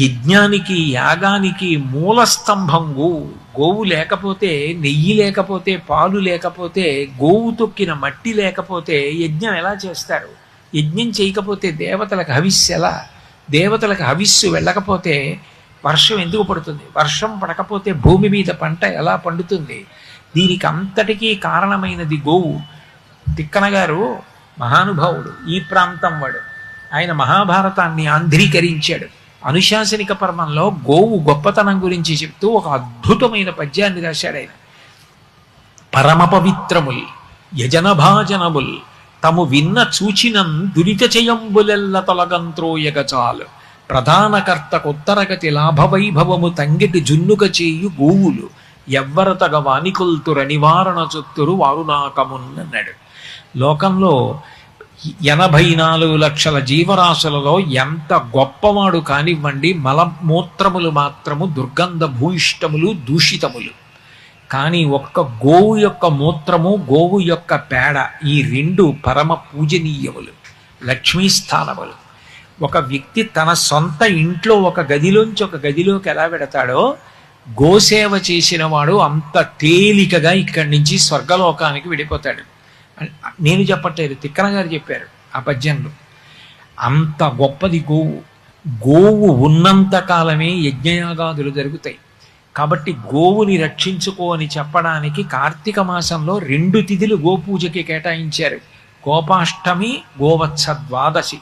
యజ్ఞానికి యాగానికి మూల స్తంభం గోవు. గోవు లేకపోతే, నెయ్యి లేకపోతే, పాలు లేకపోతే, గోవు తొక్కిన మట్టి లేకపోతే యజ్ఞం ఎలా చేస్తారు? యజ్ఞం చేయకపోతే దేవతలకు హవిస్సు ఎలా? దేవతలకు హవిస్సు వెళ్ళకపోతే వర్షం ఎందుకు పడుతుంది? వర్షం పడకపోతే భూమి మీద పంట ఎలా పండుతుంది? దీనికి అంతటికీ కారణమైనది గోవు. తిక్కన గారు మహానుభావుడు, ఈ ప్రాంతం వాడు. ఆయన మహాభారతాన్ని ఆంధ్రీకరించాడు. అనుశాసనిక పర్వంలో గోవు గొప్పతనం గురించి చెప్తూ ఒక అద్భుతమైన పద్యాన్ని రాశాడు ఆయన. పరమ పవిత్రముల్ యజనభాజనముల్ తము విన్న చూచినం దురిత చేయంబులెల్ల తొలగంత్రోయగ చాలు ప్రధానకర్త కొత్తరగతి లాభవైభవము తంగిటి జున్నుక చేయు గోవులు ఎవ్వరతగ వానికొల్తుర నివారణ చొత్తురు వారునాకమున్నన్నాడు. లోకంలో 84 లక్షల జీవరాశులలో ఎంత గొప్పవాడు కానివ్వండి, మలమూత్రములు మాత్రము దుర్గంధ భూయిష్టములు, దూషితములు. కానీ ఒక్క గోవు యొక్క మూత్రము, గోవు యొక్క పేడ, ఈ రెండు పరమ పూజనీయములు, లక్ష్మీస్థానములు. ఒక వ్యక్తి తన సొంత ఇంట్లో ఒక గదిలోంచి ఒక గదిలోకి ఎలా పెడతాడో, గోసేవ చేసిన వాడు అంత తేలికగా ఇక్కడి నుంచి స్వర్గలోకానికి వెళ్ళిపోతాడు. నేను చెప్పట్లేదు, తిక్కన గారు చెప్పారు ఆ పద్యంలో. అంత గొప్పది గోవు. గోవు ఉన్నంత కాలమే యజ్ఞయాగాదులు జరుగుతాయి. కాబట్టి గోవుని రక్షించుకో అని చెప్పడానికి కార్తీక మాసంలో 2 తిథులు గోపూజకి కేటాయించారు. గోపాష్టమి, గోవత్స ద్వాదశి.